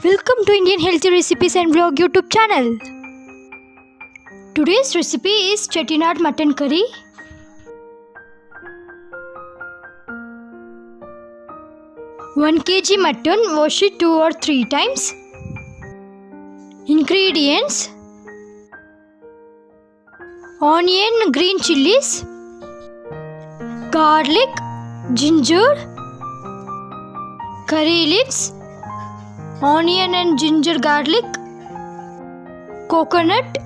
Welcome to Indian Healthy Recipes and Vlog YouTube channel. Today's recipe is Chettinad Mutton Curry. One kg mutton, wash it 2 or 3 times. Ingredients: onion, green chilies, garlic, ginger, curry leaves, onion and ginger garlic, coconut,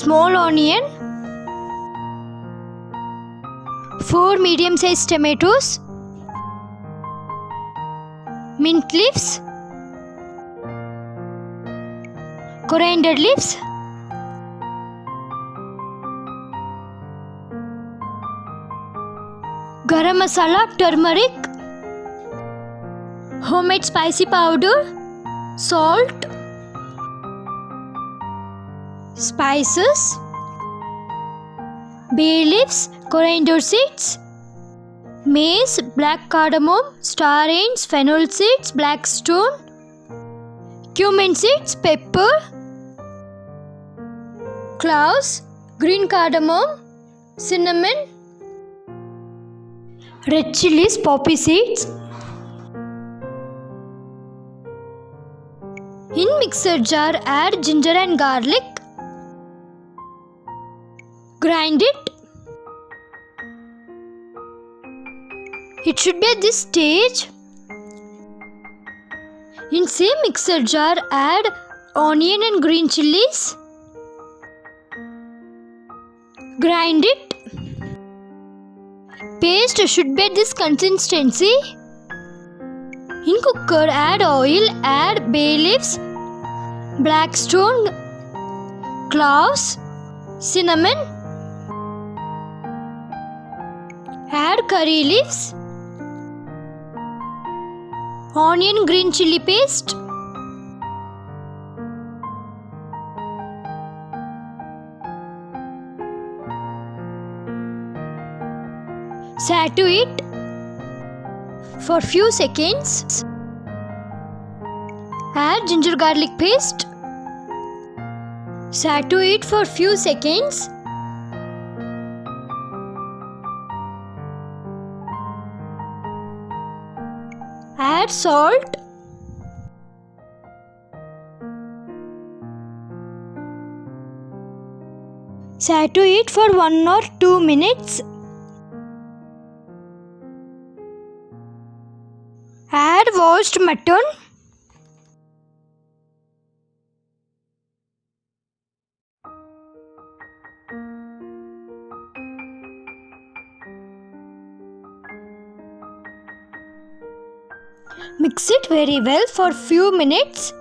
small onion, 4 medium sized tomatoes, mint leaves, coriander leaves, garam masala, turmeric, homemade spicy powder, salt, spices, bay leaves, coriander seeds, mace, black cardamom, star anise, fennel seeds, black stone, cumin seeds, pepper, cloves, green cardamom, cinnamon, red chilies, poppy seeds. In mixer jar, add ginger and garlic. Grind it. It should be at this stage. In same mixer jar, add onion and green chilies. Grind it. Paste should be at this consistency. In cooker, add oil, add bay leaves, black stone, cloves, cinnamon, add curry leaves, onion green chili paste, saute it for few seconds. Add ginger garlic paste. Saute it for few seconds. Add salt. Saute it for 1 or 2 minutes. Add washed mutton. Mix it very well for few minutes.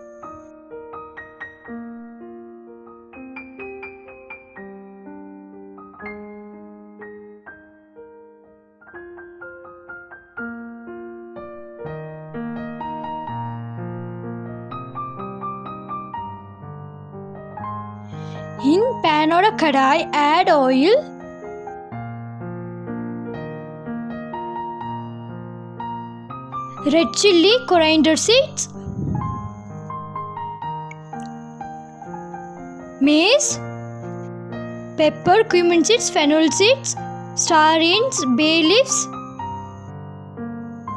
In pan or a kadai, add oil. Red chili, coriander seeds, mace, pepper, cumin seeds, fennel seeds, star anise, bay leaves.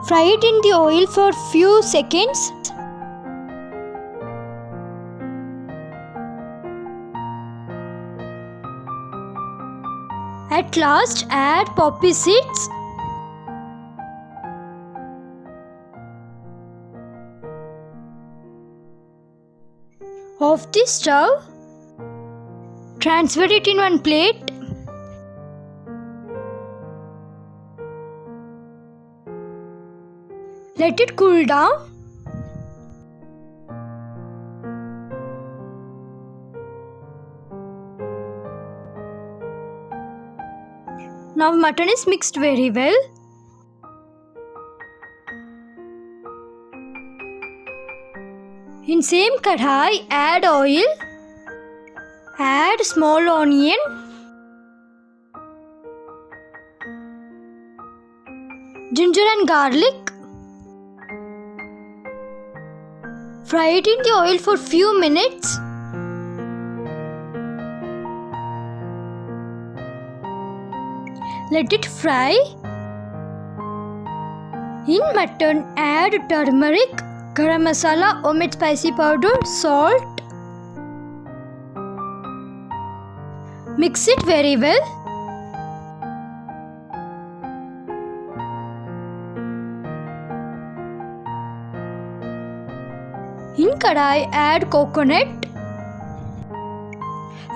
Fry it in the oil for few seconds. At last, add poppy seeds. Off the stove. Transfer it in one plate. Let it cool down. Now mutton is mixed very well. In same kadhai, add oil, add small onion, ginger and garlic, Fry it in the oil for few minutes. Let it fry. In mutton, add turmeric, garam masala, homemade spicy powder, salt. Mix it very well. In kadai, add coconut.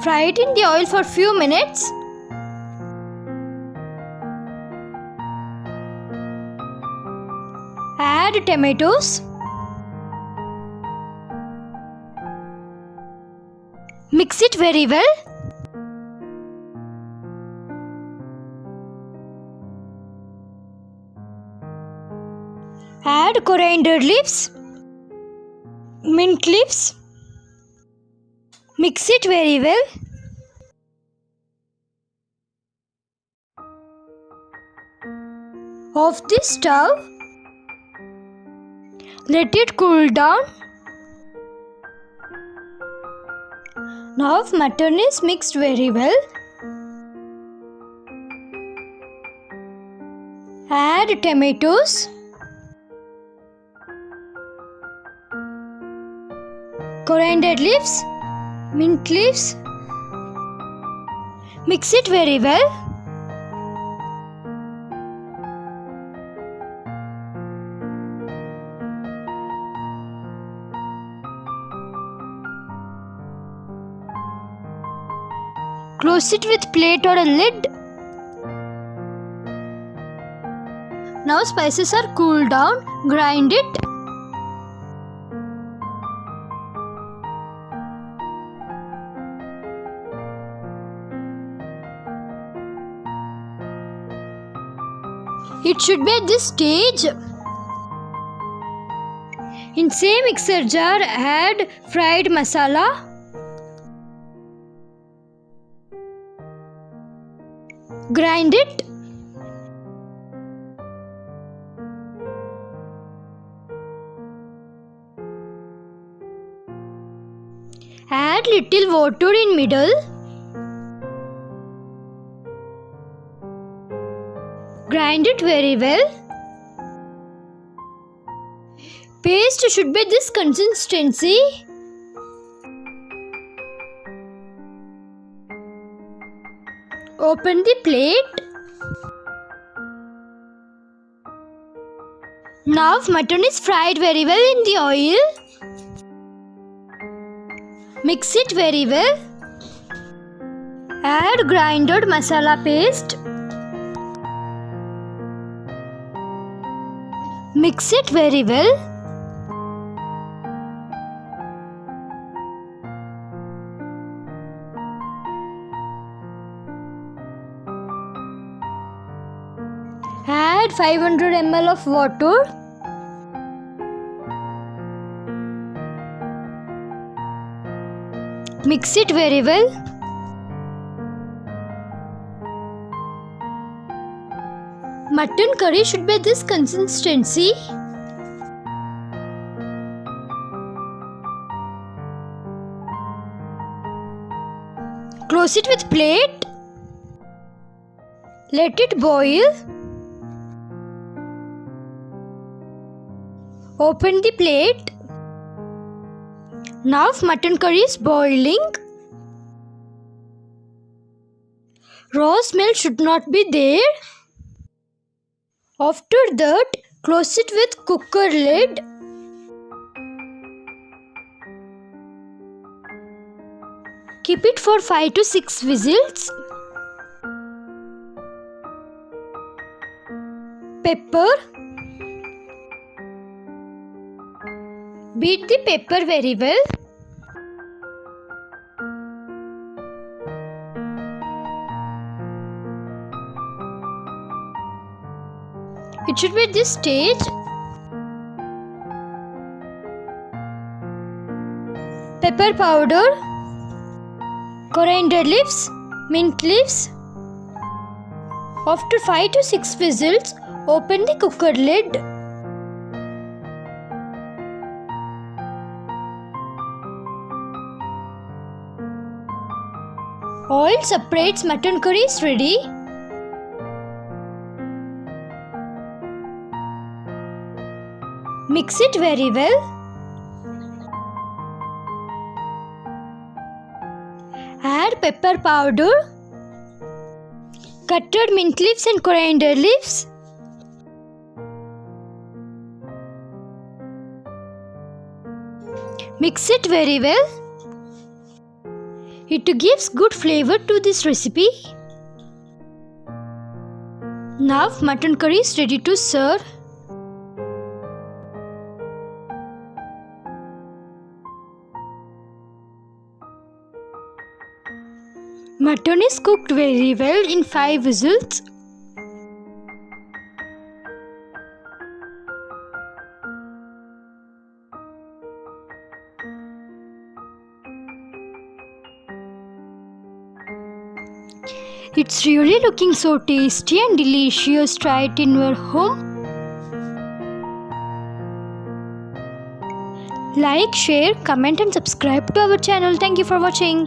Fry it in the oil for few minutes. Add tomatoes. Mix it very well. Add coriander leaves, mint leaves. Mix it very well. Off the stove. Let it cool down. Now mutton is mixed very well. Add tomatoes. Coriander leaves, mint leaves. Mix it very well. Close it with plate or a lid. Now spices are cooled down. Grind it. It should be at this stage. In same mixer jar, add fried masala. Grind it. Add little water in middle. Grind it very well. Paste should be this consistency. Open the plate. Now mutton is fried very well in the oil. Mix it very well. Add grinded masala paste. Mix it very well. Add 500 ml of water. Mix it very well. Mutton curry should be this consistency. Close it with plate. Let it boil. Open the plate. Now mutton curry is boiling. Raw smell should not be there. After that, close it with cooker lid. Keep it for 5 to 6 whistles. Pepper. Beat the pepper very well. It should be at this stage. Pepper powder, coriander leaves, mint leaves. After 5 to 6 whistles, open the cooker lid. Oil separates mutton curry is ready. Mix it very well. Add pepper powder, cutted mint leaves and coriander leaves. Mix it very well. It gives good flavor to this recipe. Now mutton curry is ready to serve. Mutton is cooked very well in 5 whistles. It's really looking so tasty and delicious. Try it in your home. Like, share, comment and subscribe to our channel. Thank you for watching.